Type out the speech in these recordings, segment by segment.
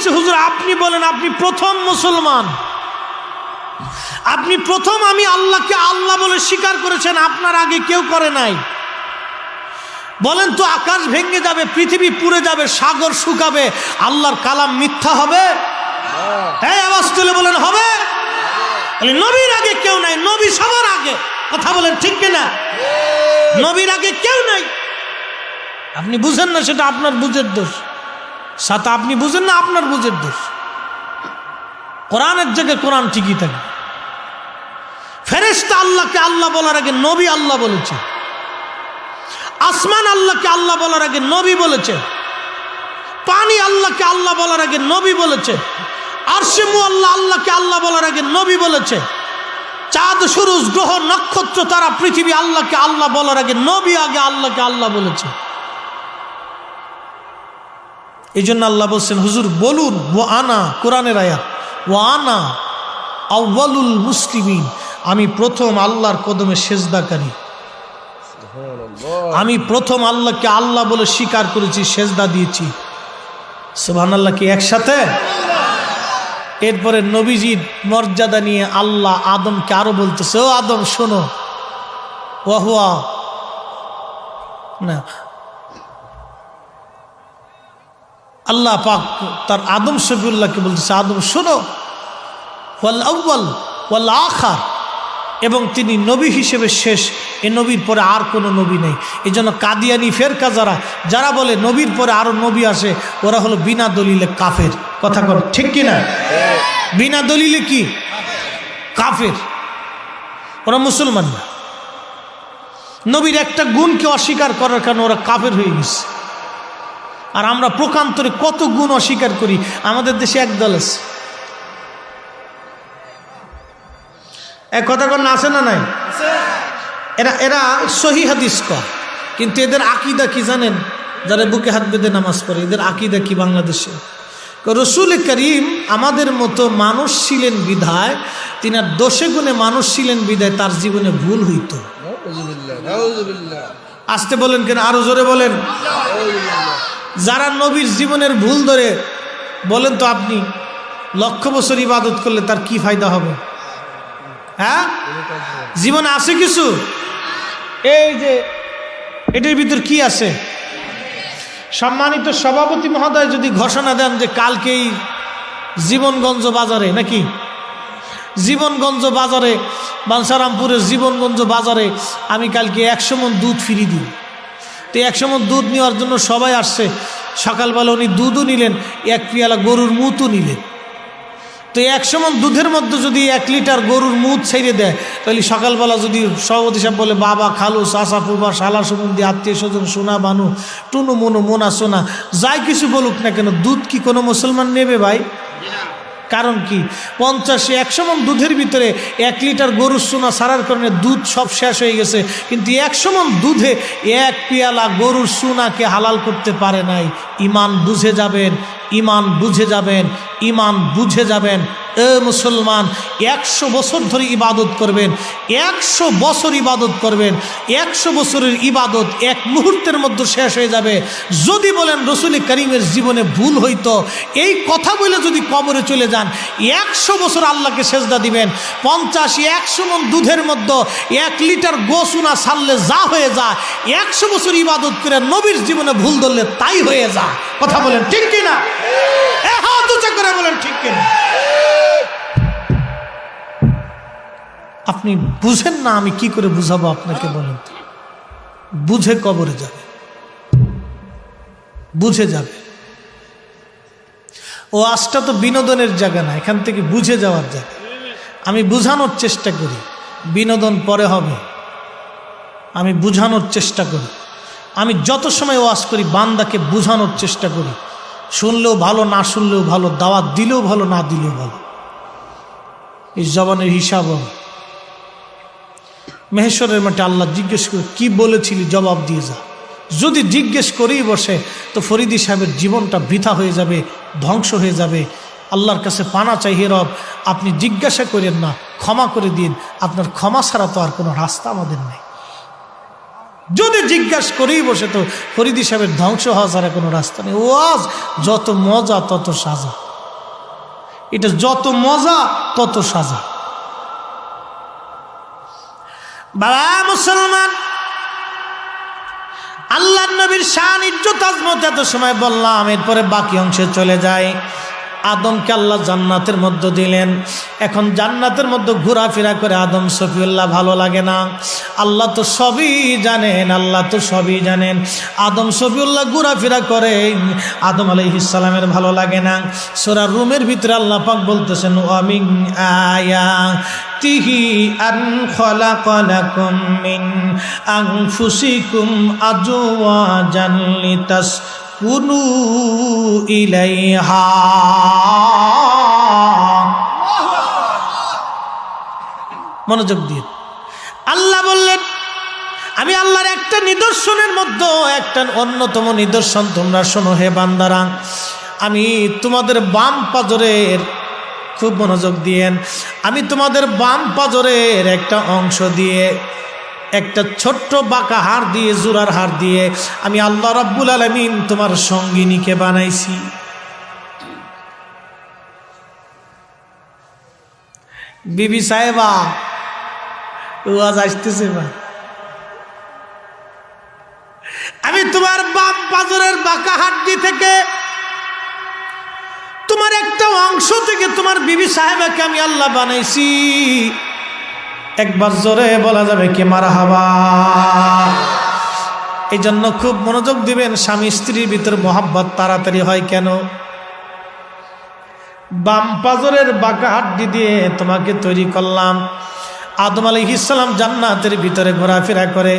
বলছে হুজুর আপনি বলেন, আপনি প্রথম মুসলমান, আপনি প্রথম আমি আল্লাহকে আল্লাহ বলে স্বীকার করেছেন, আপনার আগে কেউ করে নাই। বলেন তো আকাশ ভেঙে যাবে, পৃথিবী পুড়ে যাবে, সাগর শুকাবে, আল্লাহর কালাম মিথ্যা হবে? হ্যাঁ আওয়াজ তুলে বলেন হবে? নবীর আগে কেউ নাই, নবী সবার আগে। কথা বলেন ঠিক কিনা? নবীর আগে কেউ নাই। আপনি বুঝেন না, সেটা আপনার বুঝের দোষ। সাথে আপনি বুঝেন না, আপনার বুঝের দোষ। কোরআনের জায়গায় কোরআন ঠিকই থাকে। ফেরেশতা আল্লাহকে আল্লাহ বলার আগে নবী আল্লাহ বলেছে। আসমান আল্লাহকে আল্লাহ বলার আগে নবী বলেছে। পানি আল্লাহকে আল্লাহ বলার আগে নবী বলেছে। আরশে মুআল্লা আল্লাহকে আল্লাহ বলার আগে নবী বলেছে। চাঁদ সূরজ গ্রহ নক্ষত্র তারা পৃথিবী আল্লাহকে আল্লাহ বলার আগে নবী আগে আল্লাহকে আল্লাহ বলেছে। এই জন্য আল্লাহ বলছেন হুজুর বলুন, ও আনা, কোরআনের আয়াত, ও আনা আউয়ালুল মুসলিমিন, আমি প্রথম আল্লাহর কদমে সেজদাকারী, আমি প্রথম আল্লাহকে আল্লাহ বলে স্বীকার করেছি, সেজদা দিয়েছি। সুবহানাল্লাহ কি একসাথে? এরপরে নবীজির মর্যাদা নিয়ে আল্লাহ আদমকে আরো বলতেছে, ও আদম শোনো, ওয়াহুয়া না, আল্লাহ পাক তার আদম শফিউল্লাহকে বলতেছে, আদম শোনো, ওয়াল আউয়াল ওয়াল আখির, এবং তিনি নবী হিসেবে শেষ, এ নবীর পরে আর কোনো নবী নেই। এই জন্য কাদিয়ানি ফেরকা যারা বলে নবীর পরে আরো নবী আসে, ওরা হলো বিনা দলিলে কাফের। কথা কর ঠিক কিনা? বিনা দলিলে কি কাফের, ওরা মুসলমান না। নবীর একটা গুণকে অস্বীকার করার কারণে ওরা কাফের হয়ে গেছে। আর আমরা প্রকান্তরে কত গুণ অস্বীকার করি। আমাদের দেশে একদল আছে, এক কথা কর না, আছে না নাই? এরা সহি হাদিস কয়, কিন্তু এদের আকীদা কি জানেন? যারা বুকে হাত বেঁধে নামাজ পড়ে, এদের আকীদা কি? বাংলাদেশে রসুল করিম আমাদের মতো মানুষ ছিলেন বিধায়, তিনার দোষে গুণে মানুষ ছিলেন বিধায় তার জীবনে ভুল হইত। আসতে বলেন কেন? আরো জোরে বলেন। যারা নবীর জীবনের ভুল ধরে, বলেন তো আপনি লক্ষ বছর ইবাদত করলে তার কি ফায়দা হবে? হ্যাঁ, জীবনে আছে কিছু? এই যে এটার ভিতর কি আছে? সম্মানিত সভাপতি মহোদয় যদি ঘোষণা দেন যে কালকেই জীবনগঞ্জ বাজারে, নাকি জীবনগঞ্জ বাজারে, বাঞ্ছারামপুরের জীবনগঞ্জ বাজারে আমি কালকে 100 মণ দুধ ফ্রি দিই, তো 100 মণ দুধ নেওয়ার জন্য সবাই আসছে। সকালবেলা উনি দুধও নিলেন, 1 পেয়ালা গরুর মুতও নিলেন। তো 100 মণ দুধের মধ্যে যদি 1 লিটার গরুর মুত ছেড়ে দেয়, তাহলে সকালবেলা যদি সভাপতি সাহেব বলে বাবা, খালু, চাচা, ফুবা, শালা, সুমন্দি, আত্মীয় স্বজন, সোনা, বানু, টুনু, মনু, মোনা, সোনা, যাই কিছু বলুক না কেন, দুধ কি কোনো মুসলমান নেবে ভাই? কারণ কি? 100 মণ দুধের ভিতরে 1 লিটার গরুর সোনা ছাড়ার কারণে দুধ সব শেষ হয়ে গেছে, কিন্তু 100 মণ দুধে 1 পেয়ালা গরুর সোনাকে হালাল করতে পারে নাই। ইমান বুঝে যাবেন, ইমান বুঝে যাবেন, ইমান বুঝে যাবেন। এ মুসলমান, 100 বছর ধরে ইবাদত করবেন, 100 বছর ইবাদত করবেন, 100 বছরের ইবাদত 1 মুহূর্তের মধ্যে শেষ হয়ে যাবে। যদি বলেন রসুল করিমের জীবনে ভুল হইতো, এই কথা বলে যদি কবরে চলে যান, 100 বছর আল্লাহকে সেজদা দিবেন। 100 মণ দুধের মধ্যে 1 লিটার গোসুনা ছাড়লে যা হয়ে যায়, 100 বছর ইবাদত করে নবীর জীবনে ভুল ধরলে তাই হয়ে যায়। কথা বলেন ঠিক কিনা? হাত উঁচা করে বলেন ঠিক কিনা? আপনি বুঝেন না, আমি কি করে বুঝাবো আপনাকে? বলেন তো। বুঝে কবরে যাবে, বুঝে যাবে। ও আজটা তো বিনোদনের জায়গা না, এখান থেকে বুঝে যাওয়ার জায়গা। আমি বুঝানোর চেষ্টা করি, বিনোদন পরে হবে। আমি বুঝানোর চেষ্টা করি, আমি যত সময় ওয়াজ করি বান্দাকে বুঝানোর চেষ্টা করি। শুনলেও ভালো, না শুনলেও ভালো, দাওয়াত দিলেও ভালো, না দিলেও ভালো। এই জবানের হিসাব হবে। মহেশ্বরের মাঠে আল্লাহ জিজ্ঞেস করে, কি বলেছিলি জবাব দিয়ে যা। যদি জিজ্ঞেস করেই বসে তো ফরিদি সাহেবের জীবনটা বৃথা হয়ে যাবে, ধ্বংস হয়ে যাবে। আল্লাহর কাছে পানা চাই, হে রব আপনি জিজ্ঞাসা করেন না, ক্ষমা করে দিন। আপনার ক্ষমা ছাড়া তো আর কোনো রাস্তা আমাদের নেই। যদি জিজ্ঞাসা করেই বসে তো ফরিদি সাহেবের ধ্বংস হওয়া ছাড়া কোনো রাস্তা নেই। ওয়াজ যত মজা তত সাজা। এটা যত মজা তত সাজা। বাবা মুসলমান, আল্লাহর নবীর শান ইজ্জত আজমত এত সময় বললাম, এরপরে বাকি অংশে চলে যায়। আদমকে আল্লাহ জান্নাতের মধ্যে দিলেন। এখন জান্নাতের মধ্যে ঘোরাফেরা করে আদম শফিউল্লাহ ভালো লাগে না। আল্লাহ তো সবই জানেন, আল্লাহ তো সবই জানেন। আদম শফিউল্লাহ ঘোরাফেরা করে, আদম আলাইহিস সালামের ভালো লাগে না। সূরা রুমের ভিতরে আল্লাহ পাক বলতেছেন, ওয়া মিন আয়াতিহি আন খালাকা লাকুম মিন আনফুসিকুম আজওয়াজান লিতাসকুনু ইলাইহা। মনোযোগ দিয়ে আল্লাহ বললেন, আমি আল্লাহর একটা নিদর্শনের মধ্যে একটা অন্যতম নিদর্শন তোমরা শোনো হে বান্দারা। আমি তোমাদের বাম পাজরের, খুব মনোযোগ দিয়েন, আমি তোমাদের বাম পাজরের একটা অংশ দিয়ে, একটা ছোট্ট বাঁকা হাড় দিয়ে, জোড়ার হাড় দিয়ে আমি আল্লাহ রাব্বুল আলামিন তোমার সঙ্গিনীকে বানাইছি। বিবি সাহেবা ওয়াজ আসতেছে না, আমি তোমার বাম পাজরের বাঁকা হাড্ডি থেকে, তোমার একটা অংশ থেকে তোমার বিবি সাহেবাকে আমি আল্লাহ বানাইছি। একবার জোরে বলা যাবে কি মারহাবা? এই জন্য খুব মনোযোগ দিবেন, স্বামী স্ত্রীর ভিতর মহাব্বত তাড়াতাড়ি হয় কেন? বাম পাজরের বাঁকা হাড্ডি দিয়ে তোমাকে তৈরি করলাম। আদম আলাইহিস সালাম জান্নাতের ভিতরে ঘোরাফেরা করে,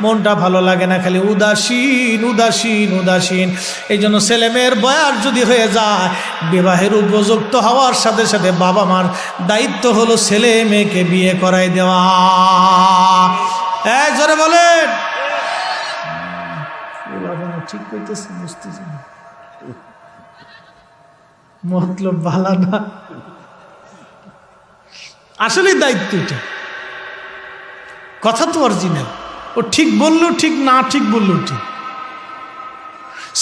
মনটা ভালো লাগে না, খালি উদাসীন উদাসীন উদাসীন। এই জন্য ছেলে মেয়ের বয়স যদি হয়ে যায়, বিবাহের উপযুক্ত হওয়ার সাথে সাথে বাবা মার দায়িত্ব হলো ছেলে মেয়েকে বিয়ে করাই দেওয়া। জোরে বলেন। ঠিক কইতেছে, বুঝতেছি না, মতলব ভালো না, আসলে দায়িত্ব এটা। কথা তো অরিজিনাল, ও ঠিক বললো ঠিক, না ঠিক বললো ঠিক।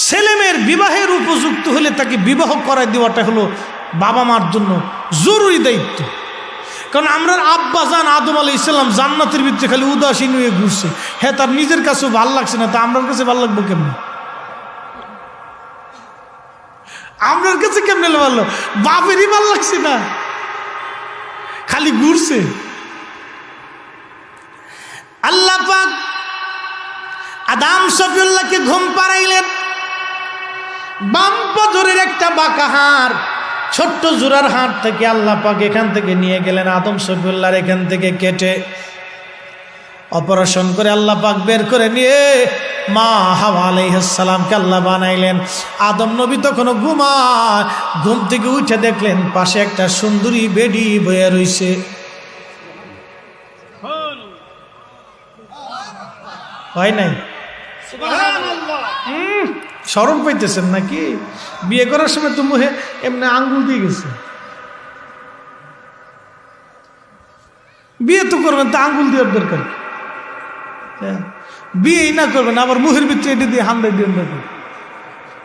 ছেলে মেয়ের বিবাহের উপযুক্ত হলে তাকে বিবাহ করাই দেওয়াটা হলো বাবা মার জন্য জরুরি দায়িত্ব। কারণ আমরা আব্বা জান আদম আলাইহিস সালাম জান্নাতের ভিতরে খালি উদাসীন হয়ে ঘুরছে। হ্যাঁ, তার নিজের কাছেও ভাল লাগছে না, তা আমার কাছে ভাল লাগবো কেমন? আপনার কাছে কেমনে ভালো? বাপেরই ভাল লাগছে না, খালি ঘুরছে। আল্লাহ পাক আদম শফিউল্লাহকে ঘুম পাড়াইলেন। বাম পাজরের একটা বাঁকা হাড়, ছোট্ট জোড়ার হাড় থেকে আল্লাহ পাক এখান থেকে নিয়ে গেলেন, আদম শফিউল্লাহর এখান থেকে কেটে অপারেশন করে আল্লাহ পাক বের করে নিয়ে মা হাওয়া আলাইহিস সালামকে আল্লাহ বানাইলেন। আদম নবী তখনও ঘুমায়, ঘুম থেকে উঠে দেখলেন পাশে একটা সুন্দরী বেডি বয়ে রইছে। হয় নাই? শরম পাইতেছেন নাকি? বিয়ে করার সময় তো মুখে এমনি আঙ্গুল দিয়ে গেছে, বিয়ে তো করবেন তা আঙ্গুল দেওয়ার দরকার। বিয়ে না করবেন আবার মুখের ভিতরে এটা দিয়ে হান্দাই দিয়ে দরকার।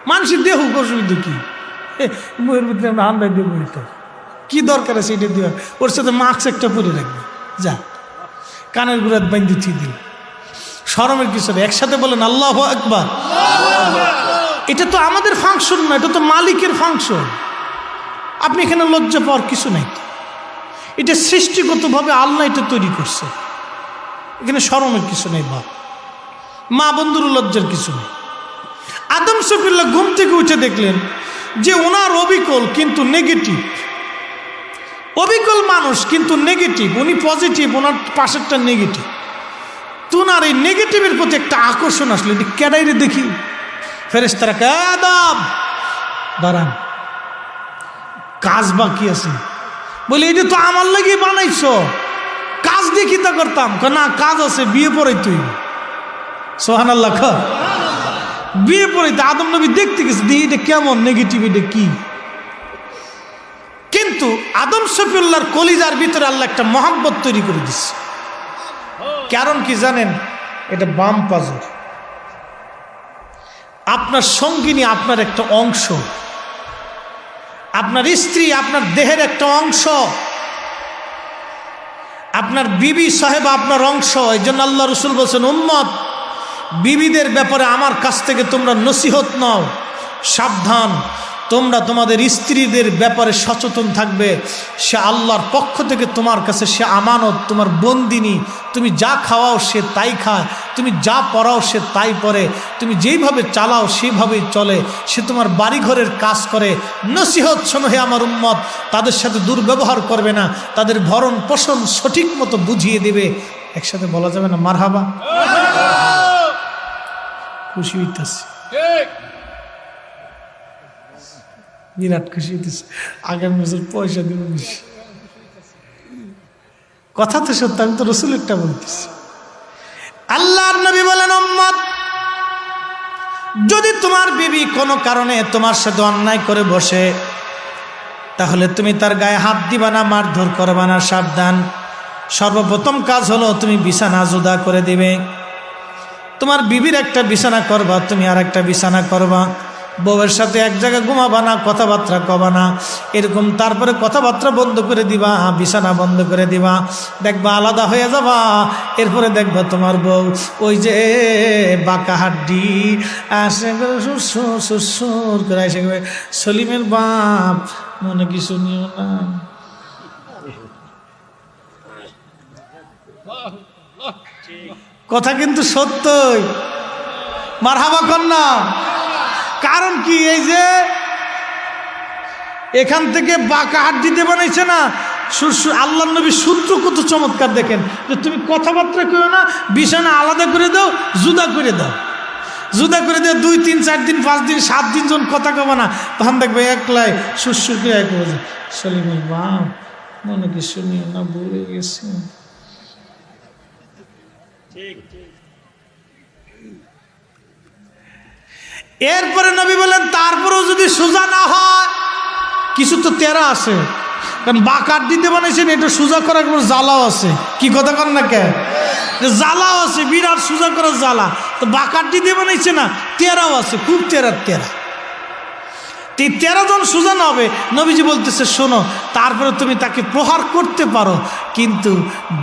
মানুষের দেহ অসুবিধা কি? মুখের ভিতরে আমরা হান্দাই দিয়ে বলতে কি দরকার আছে? এটা দেওয়ার, ওর সাথে মাস্ক একটা পরে রাখবে, যা কানের গুড়াত বান্ধি থিয়ে দিল, শরমের কিছু নেই। একসাথে বলেন আল্লাহু আকবার। এটা তো আমাদের ফাংশন না, এটা তো মালিকের ফাংশন। আপনি এখানে লজ্জা পাওয়ার কিছু নেই, এটা সৃষ্টিগতভাবে আল্লাহ এটা তৈরি করছে, এখানে শরমের কিছু নেই। বাপ মা বন্ধুর লজ্জার কিছু নেই। আদম শফিউল্লাহ ঘুম থেকে উঠে দেখলেন যে ওনার অবিকল কিন্তু নেগেটিভ, অবিকল মানুষ কিন্তু নেগেটিভ, উনি পজিটিভ, ওনার পাশেরটা নেগেটিভ। তো ওনার এই নেগেটিভের প্রতি একটা আকর্ষণ আসলে, এটি কেডাইরে দেখি। ফেরেশতারা কয় আদম দাঁড়ান, কাজ বাকি আছে। বলে এটা তো আমার লাগি বানাইছ, কাজ দিয়ে কি তা করতাম? না, কাজ আছে, বিয়ে পড়াই তুই। সুবহানাল্লাহ। বিয়ে পড়াইতে আদম নবী দেখতে গেছে, দিয়ে এটা কেমন নেগেটিভ, এটা কি? কিন্তু আদম শফিউল্লাহর কলিজার ভিতরে আল্লাহ একটা মহব্বত তৈরি করে দিচ্ছে। কারণ কি জানেন? এটা বাম পাজর, আপনার সঙ্গিনী আপনার একটা অংশ। আপনার স্ত্রী আপনার দেহের একটা অংশ, আপনার বিবি সাহেবা আপনার অংশ। এই জন্য আল্লাহ রসুল বলছেন, উম্মত বিবিদের ব্যাপারে আমার কাছ থেকে তোমরা নসিহত নাও, সাবধান, তোমরা তোমাদের স্ত্রীদের ব্যাপারে সচেতন থাকবে। সে আল্লাহর পক্ষ থেকে তোমার কাছে সে আমানত, তোমার বন্দিনী। তুমি যা খাওয়াও সে তাই খায়, তুমি যা পড়াও সে তাই পড়ে, তুমি যেইভাবে চালাও সেইভাবেই চলে, সে তোমার বাড়িঘরের কাজ করে। নসিহত শোনো হে আমার উম্মত, তাদের সাথে দুর্ব্যবহার করবে না, তাদের ভরণ পোষণ সঠিক মতো বুঝিয়ে দেবে। একসাথে বলা যাবে না মারহাবা? খুশি হইতেছে, বিরাট খুশি হইতেছে। আগামী বছর পয়সা দিব বেশি। কথা তো সত্য, আমি তো রসুলেরটা বলতেছি। আল্লাহর নবী বলেন, উম্মত যদি তোমার বিবি কোনো কারণে তোমার সাথে অন্যায় করে বসে, তাহলে তুমি তার গায়ে হাত দিবা না, মারধর করবা না, সাবধান। সর্বপ্রথম কাজ হলো তুমি বিছানা জুদা করে দিবে। তোমার বিবির একটা বিছানা করবা, তুমি আর একটা বিছানা করবা। বউয়ের সাথে এক জায়গায় ঘুমাবা না, কথাবার্তা কবা না, এরকম। তারপরে কথাবার্তা বন্ধ করে দিবা, বিছানা বন্ধ করে দিবা, দেখবা আলাদা হয়ে যাবা। এরপরে দেখবা তোমার বউ ওই যে বাঁকা হাড্ডি আসে সুর করে এসে সলিমের বাপ, মনে কিছু নিও না। কথা কিন্তু সত্যই, মারহাবা কন্যা। কারণ কি, এই যে এখান থেকে বাঁকা হাড্ডিতে বানাইছে না, আল্লাহ নবী সূত্র কত চমৎকার দেখেন, যে তুমি কথাবার্তা করো না, বিছানা আলাদা করে দাও, জুদা করে দাও। জুদা করে দাও 2, 3, 4 দিন, 5 দিন, 7 দিন যখন কথা কবা না, তখন দেখবে একলাই সুরসুর করে এক বলছে, সলিমের বাপ মনে কি শুনিও না, ভুলে গেছে। এরপরে নবী বলেন, তারপরেও যদি সোজা না হয়, কিছু তো তেরা আছে, কারণ বাঁকার দিতে বানাইছেন, এটা সোজা করার কোনো জ্বালাও আছে। কি কথা কর না কে, জ্বালাও আছে, বিরাট সোজা করার জ্বালা। তো বাঁকার দিতে বানাইছে না, তেরাও আছে, খুব তেরা। তেরা যখন সোজা না হবে, নবীজি বলতেছে, শোনো, তারপরে তুমি তাকে প্রহার করতে পারো, কিন্তু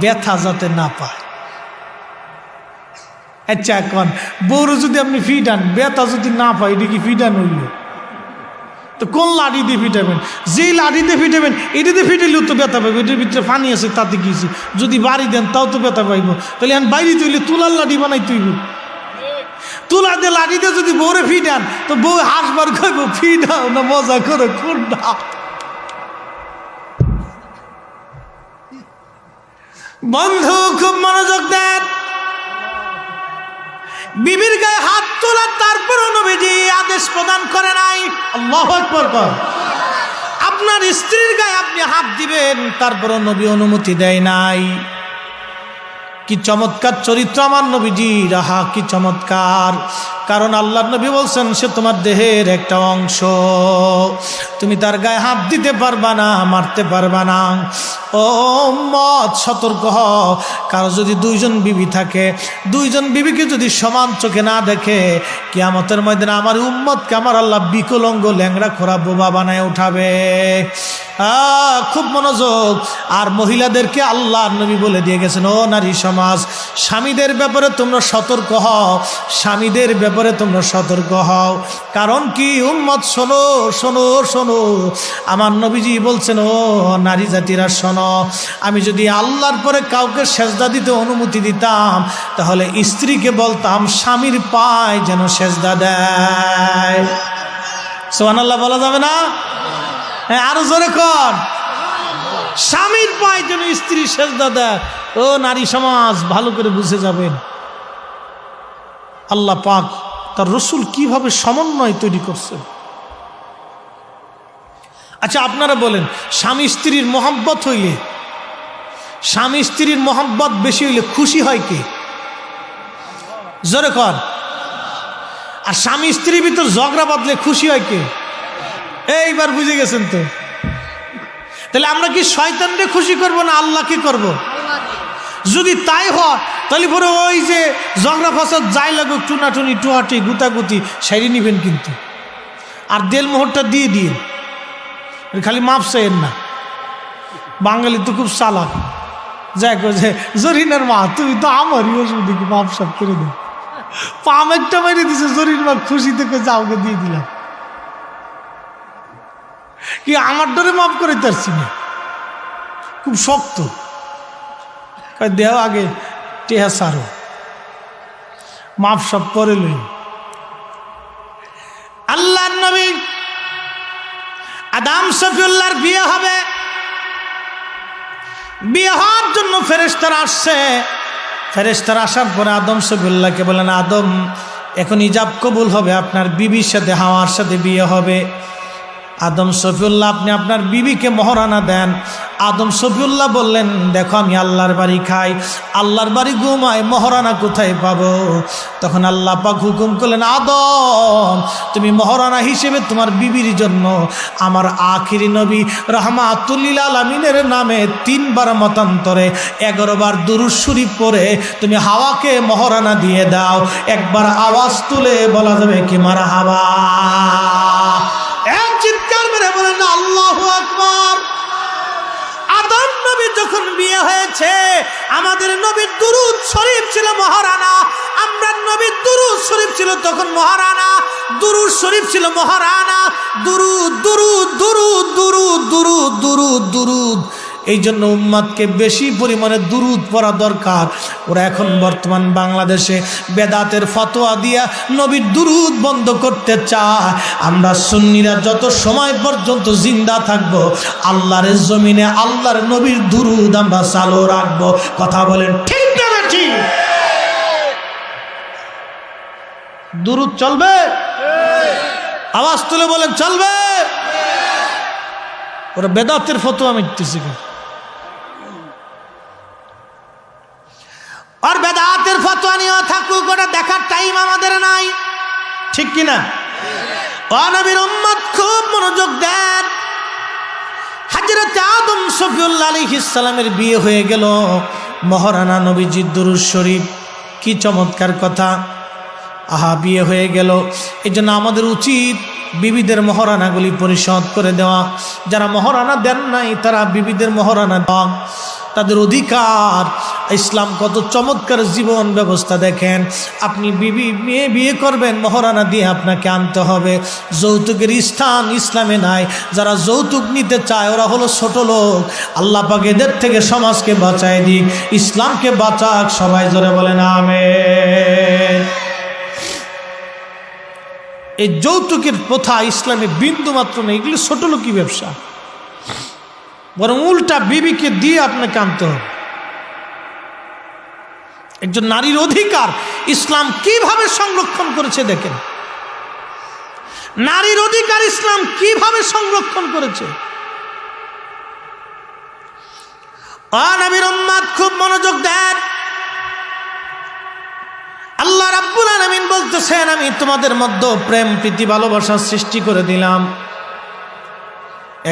ব্যথা যাতে না পায়। আচ্ছা, এখন বউরও যদি আপনি ফিটান, ব্যথা যদি না পায়, এটা কি ফিটান হইল? তো কোন লাঠি দিয়ে ফিটাবেন? যেই লাঠি দিয়ে ফিটাবেন, এটাতে ফিটাইলেও তো ব্যথা পাইব, এটার ভিতরে পানি আছে, তাতে কিছু। যদি বাড়ি দেন তাও তো ব্যথা পাইব। তাহলে এখন বাইরে তৈলে তুলার লাঠি বানাই তৈব। তুলা দিয়ে লাঠি দিয়ে যদি বউরে ফিটান, তো বউ হাসবার খাইব, ফিটাও না মজা করে কোনটা। বন্ধু খুব মনোযোগ দেন। বিবির গায়ে হাত তোলা, তারপরও নবীজি আদেশ প্রদান করে নাই। আল্লাহু আকবার। আপনার স্ত্রীর গায়ে আপনি হাত দিবেন, তারপরও নবী অনুমতি দেয় নাই। কি চমৎকার চরিত্র আমার নবীজি, রাহা কি চমৎকার। কারণ আল্লাহ নবী বলছেন, সে তোমার দেহের একটা অংশ, তুমি তার গায়ে হাত দিতে পারবা না, মারতে পারবা না। ও উম্মত, সতর্ক হও। কারো যদি 2 জন বিবি থাকে, 2 জন বিবিকে যদি সমান চোখে না দেখে, কিয়ামতের ময়দানে আমার উম্মতকে আমার আল্লাহ বিকলঙ্গ, ল্যাংড়া, খোরা, বোবা বানায় উঠাবে। খুব মনোযোগ। আর মহিলাদেরকে আল্লাহ নবী বলে দিয়ে গেছেন, ও নারী সমাজ, স্বামীদের ব্যাপারে তোমরা সতর্ক হও, স্বামীদের ব্যাপারে তোমরা সতর্ক হও। কারণ কি, উম্মত শোনো শোনো শোনো, আমার নবীজি বলছেন, ও নারী জাতিরা শোনো, আমি যদি আল্লাহর পরে কাউকে সেজদা দিতে অনুমতি দিতাম, তাহলে স্ত্রীকে বলতাম স্বামীর পায় যেন সেজদা দেয়। সুবহানাল্লাহ বলা যাবে না? হ্যাঁ, আরো জোরে কর। স্বামীর পায় যেন স্ত্রী সেজদা দেয়। ও নারী সমাজ, ভালো করে বুঝে যাবেন, আল্লাহ পাক তার রসুল কিভাবে সমন্বয় তৈরি করছে। আচ্ছা, আপনারা বলেন, স্বামী স্ত্রীর মহব্বত হইলে, স্বামী স্ত্রীর মহব্বত বেশি হইলে খুশি হয় কে? জোরে কর। আর স্বামী স্ত্রীর ভিতর ঝগড়া বাঁধলে খুশি হয় কে? এইবার বুঝে গেছেন তো? তাহলে আমরা কি শয়তানকে খুশি করব না আল্লাহকে করব? যদি তাই হয়, তাহলে পরে ওই যে ঝগড়া ফাসাদ যাই লাগুক, টুনাটুনি, টুয়াটি, গুতাগুতি সাইরে নিবেন কিন্তু, আর দেল মোহরটা দিয়ে দিয়ে খালি মাপ চাইেন না, বাঙালি তো খুব চালাক, যাই যে জরিনার মা তুমি তো আমারই ওষুধকে মাপ সাপ করে দাও, পাম একটা মেরে দিছে, জরির মা খুশি থেকে যাওকে দিয়ে দিলাম, কি আমার ডরে মাপ করে তারছি না, খুব শক্ত, দেও আগে টেহা সারো, মাপ সব পরে লই। আল্লাহর নবী আদম সফিউল্লাহর বিয়ে হবে, বিয়ে হওয়ার জন্য ফেরেশতারা আসছে। ফেরেশতারা আসার পরে আদম সফিউল্লাহকে বলেন, আদম এখন ইজাব কবুল হবে, আপনার বিবির সাথে হাওয়ার সাথে বিয়ে হবে। আদম সফিউল্লাহ আপনি আপনার বিবিকে মহারানা দেন। আদম সফিউল্লাহ বললেন, দেখো আমি আল্লাহর বাড়ি খাই, আল্লাহর বাড়ি ঘুমাই, মহারানা কোথায় পাবো? তখন আল্লাহ পাক হুকুম করলেন, আদম তুমি মহারানা হিসেবে তোমার বিবির জন্য আমার আখিরি নবী রাহমাতুল লিল আলামিনের নামে 3 বার মতান্তরে 11 বার দুরূদ শরীফ পড়ে তুমি হাওয়াকে মহারানা দিয়ে দাও। একবার আওয়াজ তুলে বলা যাবে কি মারহাবা? এক চিৎকার মেরে বলেন আল্লাহু আকবার। আদম নবী যখন বিয়ে হয়েছে, আমাদের নবীর দুরূদ শরীফ ছিল মহারানা, আমরা নবীর দুরূদ শরীফ ছিল তখন মহারানা, দুরূদ শরীফ ছিল মহারানা, দুরূদ দুরূদ দুরূদ দুরূদ দুরূদ দুরূদ দুরূদ। এই জন্য উম্মাদকে বেশি পরিমাণে দুরূদ পড়া দরকার। ওরা এখন বর্তমান বাংলাদেশে বেদাতের ফতোয়া দিয়া নবীর দুরূদ বন্ধ করতে চায়। আমরা সুন্নিরা যত সময় পর্যন্ত জিন্দা থাকবো, আল্লাহর জমিনে আল্লাহর নবীর দুরূদ আমরা চালু রাখবো। কথা বলেন ঠিক না ঠিক? দুরূদ চলবে, আওয়াজ তুলে বলেন চলবে। ওরা বেদাতের ফতোয়া মিটতেছে, আর বেদাতের ফতোয়া নিয়ে থাকুক, ওটা দেখার টাইম আমাদের নাই, ঠিক কিনা? ও নবীর উম্মত খুব মনোযোগ দেন। হযরত আদম সফিউল্লাহ আলাইহিস সালামের বিয়ে হয়ে গেল, মহারানা নবীজির দুরূদ শরীফ, কি চমৎকার কথা। আহা, বিয়ে হয়ে গেল, এই জন্য আমাদের উচিত বিবিদের মহারানাগুলি পরিশোধ করে দেওয়া। যারা মহারানা দেন নাই তারা বিবিদের মহারানা দেওয়া, তাদের অধিকার। ইসলাম কত চমৎকার জীবন ব্যবস্থা দেখেন। আপনি মেয়ে বিয়ে করবেন, মহারানা দিয়ে আপনাকে আনতে হবে। যৌতুকের স্থান ইসলামে নাই। যারা যৌতুক নিতে চায় ওরা হলো ছোট লোক। আল্লাহ পাক এদের থেকে সমাজকে বাঁচায় দিক, ইসলামকে বাঁচাক। সবাই জোরে বলেন আমিন। এই যৌতুকের প্রথা ইসলামে বিন্দু মাত্র নেই, এগুলো ছোট লোকই ব্যবসা। বরং উল্টা বিবিকে দিয়ে আপনাকে আনতে হবে। একজন নারীর অধিকার ইসলাম কিভাবে সংরক্ষণ করেছে দেখেন, নারীর অধিকার ইসলাম কিভাবে সংরক্ষণ করেছে। নবীর উম্মত খুব মনোযোগ দেন। আল্লাহ রাব্বুল আলামিন বলতেছেন, আমি তোমাদের মধ্যে প্রেম প্রীতি ভালোবাসা সৃষ্টি করে দিলাম।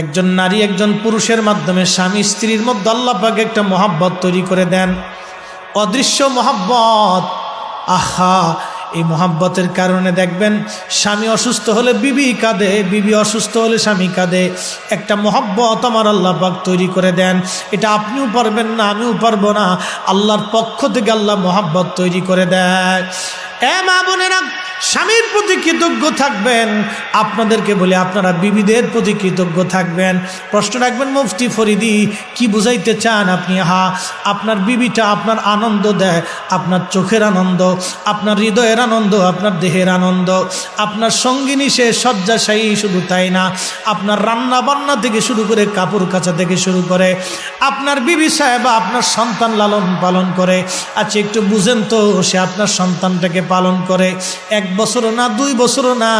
একজন নারী একজন পুরুষের মাধ্যমে স্বামী স্ত্রীর মধ্যে আল্লাহ পাক একটা মহব্বত তৈরি করে দেন, অদৃশ্য মহব্বত। আহা, এই মহব্বতের কারণে দেখবেন স্বামী অসুস্থ হলে বিবি কাঁদে, বিবি অসুস্থ হলে স্বামী কাঁদে। একটা মহব্বত আমার আল্লাহ পাক তৈরি করে দেন। এটা আপনিও পারবেন না, আমিও পারবো না, আল্লাহর পক্ষ থেকে আল্লাহ মহব্বত তৈরি করে দেয়। মা বোনেরা, স্বামীর প্রতি কৃতজ্ঞ থাকবেন। আপনাদেরকে বলে আপনারা বিবিদের প্রতি কৃতজ্ঞ থাকবেন। প্রশ্ন রাখবেন, মুফতি ফরিদি কি বুঝাইতে চান আপনি? আপনার বিবিটা আপনার আনন্দ দেয়, আপনার চোখের আনন্দ, আপনার হৃদয়ের আনন্দ, আপনার দেহের আনন্দ। আপনার সঙ্গিনী সে শয্যাশায়ী, শুধু তাই না, আপনার রান্না বান্না থেকে শুরু করে কাপড় কাচা থেকে শুরু করে আপনার বিবি সাহেবা আপনার সন্তান লালন পালন করে। আচ্ছা একটু বুঝেন তো, সে আপনার সন্তানটাকে পালন করে 1 বছরও না, 2 বছরও না,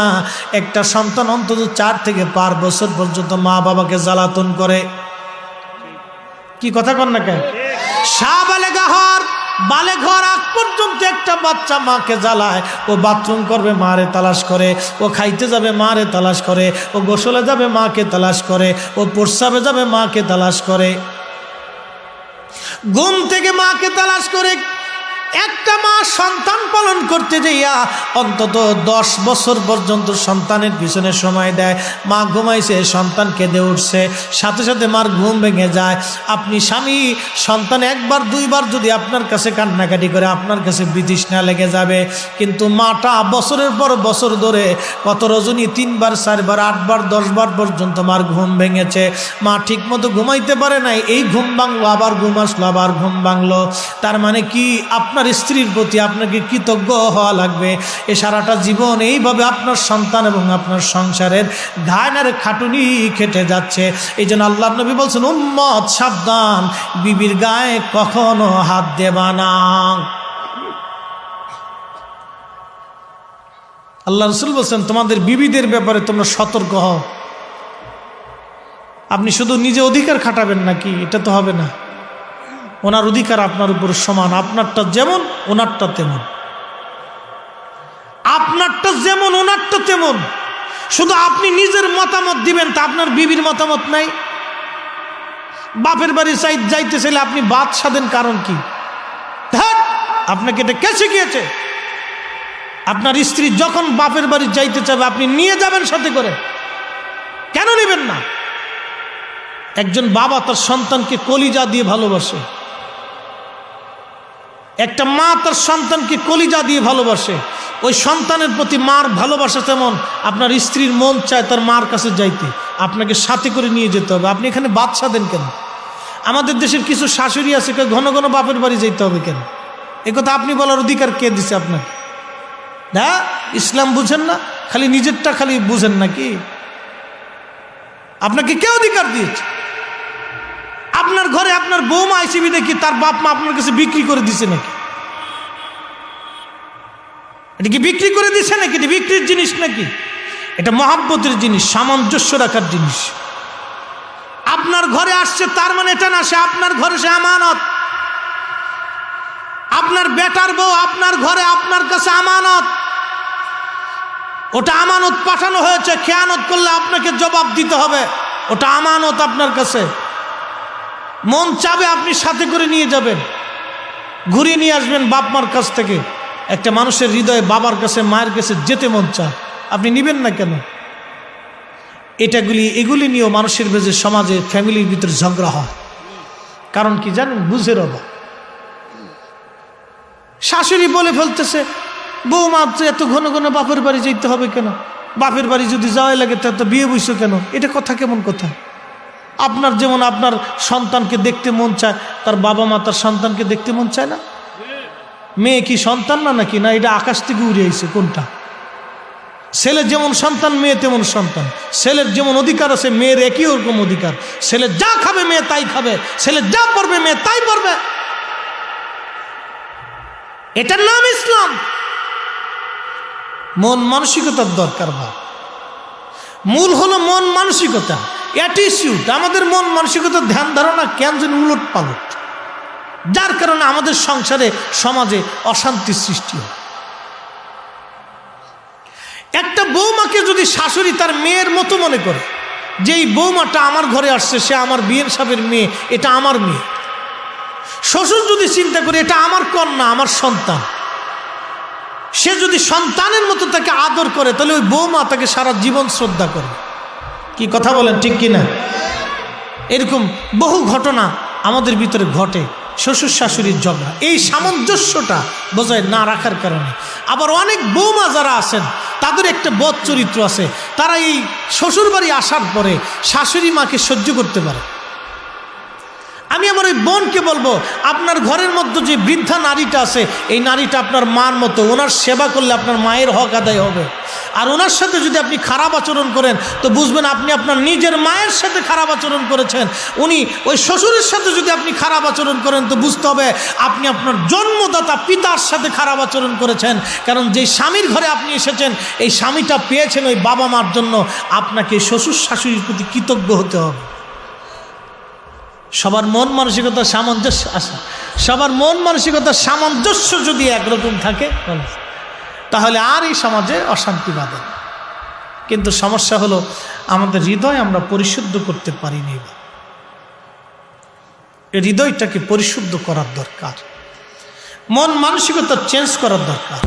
একটা সন্তান অন্তত 4 থেকে 5 বছর পর্যন্ত মা বাবাকে জ্বালাতন করে। কি কথা কন না কেন? বালেঘর আগ পর্যন্ত একটা বাচ্চা মাকে জ্বালায়। ও বাথরুম করবে মারে তালাশ করে, ও খাইতে যাবে মারে তালাশ করে, ও গোসলে যাবে মাকে তালাশ করে, ও প্রস্রাবে যাবে মাকে তালাশ করে, ঘুম থেকে মাকে তালাশ করে, একটা মা সন্তান পালন করতে যাইয়া অন্তত 10 বছর পর্যন্ত সন্তানের পিছনে সময় দেয়। মা ঘুমাইছে, সন্তান কেঁদে উঠছে, সাথে সাথে মার ঘুম ভেঙে যায়। আপনি স্বামী, সন্তান একবার দুইবার যদি আপনার কাছে কান্নাকাটি করে আপনার কাছে বিতৃষ্ণা লেগে যাবে, কিন্তু মাটা বছরের পর বছর ধরে কত রজনী 3 বার 4 বার 8 বার 10 বার পর্যন্ত মার ঘুম ভেঙেছে, মা ঠিক মতো ঘুমাইতে পারে নাই, এই ঘুম ভাঙলো আবার ঘুম আসলো আবার ঘুম ভাঙলো। তার মানে কি আপনার স্ত্রীর প্রতি আপনাকে কৃতজ্ঞ হওয়া লাগবে। এ সারাটা জীবন এইভাবে আপনার সন্তান এবং আপনার সংসারের ঘায়নার খাটুনি খেটে যাচ্ছে। এই জন্য আল্লাহ নবী বলছেন, উম্মত সাবধান, বিবির গায়ে কখনো হাত দেবা না। আল্লাহ রাসূল বলছেন, তোমাদের বিবিদের ব্যাপারে তোমরা সতর্ক হও। আপনি শুধু নিজে অধিকার খাটাবেন নাকি? এটা তো হবে না। ওনার অধিকার আপনার উপর সমান, আপনারটা যেমন ওনারটা তেমন, আপনারটা যেমন ওনারটা তেমন। শুধু আপনি নিজের মতামত দিবেন, তা আপনার বিবির মতামত নাই। বাপের বাড়ি যাইতে চাইলে আপনি বাদ সাধেন, কারণ কি? আপনাকে এটা কে শিখিয়েছে? আপনার স্ত্রী যখন বাপের বাড়ি যাইতে চাবে আপনি নিয়ে যাবেন সাথে করে, কেন নেবেন না? একজন বাবা তার সন্তানকে কলিজা দিয়ে ভালোবাসে, একটা মা তার সন্তানকে কলিজা দিয়ে ভালোবাসে। ওই সন্তানের প্রতি মার ভালোবাসা তেমন আপনার স্ত্রীর মন চায় তার মার কাছে যাইতে, আপনাকে সাথে করে নিয়ে যেতে হবে। আপনি এখানে বাদশা দেন কেন? আমাদের দেশের কিছু শাশুড়ি আছে ঘন ঘন বাপের বাড়ি যাইতে হবে কেন? একথা আপনি বলার অধিকার কে দিছে আপনাকে? না, ইসলাম বুঝেন না, খালি নিজেরটা খালি বুঝেন নাকি? আপনাকে কে অধিকার দিয়েছে? আপনার ঘরে আপনার বৌমা আইসিবি দেখি তার বাপ মা আপনার কাছে বিক্রি করে দিছে নাকি? এটা কি বিক্রি করে দিছে নাকি? এটা বিক্রির জিনিস নাকি? এটা মহাব্বতের জিনিস, সামঞ্জস্য রাখার জিনিস। আপনার ঘরে আসছে তার মানে এটা না সে আপনার ঘরে, সে আমানত। আপনার বেটার বউ আপনার ঘরে আপনার কাছে আমানত, ওটা আমানত পাঠানো হয়েছে। খেয়ানত করলে আপনাকে জবাব দিতে হবে, ওটা আমানত আপনার কাছে। মন চাবে আপনি সাথে করে নিয়ে যাবেন, ঘুরিয়ে নিয়ে আসবেন বাপ মার কাছ থেকে। একটা মানুষের হৃদয়ে বাবার কাছে মায়ের কাছে যেতে মন চায়, আপনি নিবেন না কেন? এগুলি নিয়েও মানুষের ভেজে সমাজে ফ্যামিলির ভিতরে ঝগড়া হয়। কারণ কি জানেন? বুঝের অভাব। শাশুড়ি বলে ফেলতেছে, বৌমা এত ঘন ঘন বাপের বাড়ি যেতে হবে কেন? বাপের বাড়ি যদি যাওয়াই লাগে তো বিয়ে বইছো কেন? এটা কথা কেমন কথা? আপনার যেমন আপনার সন্তানকে দেখতে মন চায়, তার বাবা মা তার সন্তানকে দেখতে মন চায় না? মেয়ে কি সন্তান না নাকি? না, এটা আকাশ থেকে উড়ে আইছে কোনটা? ছেলে যেমন সন্তান মেয়ে তেমন সন্তান। ছেলের যেমন অধিকার আছে মেয়ের একই ওরকম অধিকার। ছেলে যা খাবে মেয়ে তাই খাবে, ছেলে যা পড়বে মেয়ে তাই পড়বে। এটার নাম ইসলাম। মন মানসিকতার দরকার। মূল হলো মন মানসিকতা, অ্যাটিটিউড। আমাদের মন মানসিকতার ধ্যান ধারণা কেন যেন উলট পালট, যার কারণে আমাদের সংসারে সমাজে অশান্তির সৃষ্টি হয়। একটা বৌমাকে যদি শাশুড়ি তার মেয়ের মতো মনে করে যে এই বৌমাটা আমার ঘরে আসছে, সে আমার বিয়ের সাহেবের মেয়ে, এটা আমার মেয়ে। শ্বশুর যদি চিন্তা করে এটা আমার কন্যা, আমার সন্তান, সে যদি সন্তানের মতো তাকে আদর করে, তাহলে ওই বৌমা তাকে সারা জীবন শ্রদ্ধা করে। কি কথা বলেন, ঠিক কিনা? এরকম বহু ঘটনা আমাদের ভিতরে ঘটে, শ্বশুর শাশুড়ির ঝগড়া। এই সামঞ্জস্যটা বজায় না রাখার কারণে। আবার অনেক বৌমা যারা আছেন তাদের একটা বদ চরিত্র আছে, তারা এই শ্বশুর বাড়ি আসার পরে শাশুড়ি মাকে সহ্য করতে পারে। আমি আমার ওই বোনকে বলবো, আপনার ঘরের মধ্যে যে বৃদ্ধা নারীটা আছে, এই নারীটা আপনার মার মতো, ওনার সেবা করলে আপনার মায়ের হক আদায় হবে। আর ওনার সাথে যদি আপনি খারাপ আচরণ করেন তো বুঝবেন আপনি আপনার নিজের মায়ের সাথে খারাপ আচরণ করেছেন। উনি ওই শ্বশুরের সাথে যদি আপনি খারাপ আচরণ করেন তো বুঝতে হবে আপনি আপনার জন্মদাতা পিতার সাথে খারাপ আচরণ করেছেন। কারণ যেই স্বামীর ঘরে আপনি এসেছেন, এই স্বামীটা পেয়েছেন ওই বাবা মার জন্য। আপনাকে শ্বশুর শাশুড়ির প্রতি কৃতজ্ঞ হতে হবে। সবার মন মানসিকতা সামঞ্জস্য আসে, সবার মন মানসিকতা সামঞ্জস্য যদি একরকম থাকে তাহলে আর এই সমাজে অশান্তি বাঁধে। কিন্তু সমস্যা হলো আমাদের হৃদয় আমরা পরিশুদ্ধ করতে পারিনি। এই হৃদয়টাকে পরিশুদ্ধ করার দরকার। মন মানসিকতা চেঞ্জ করার দরকার।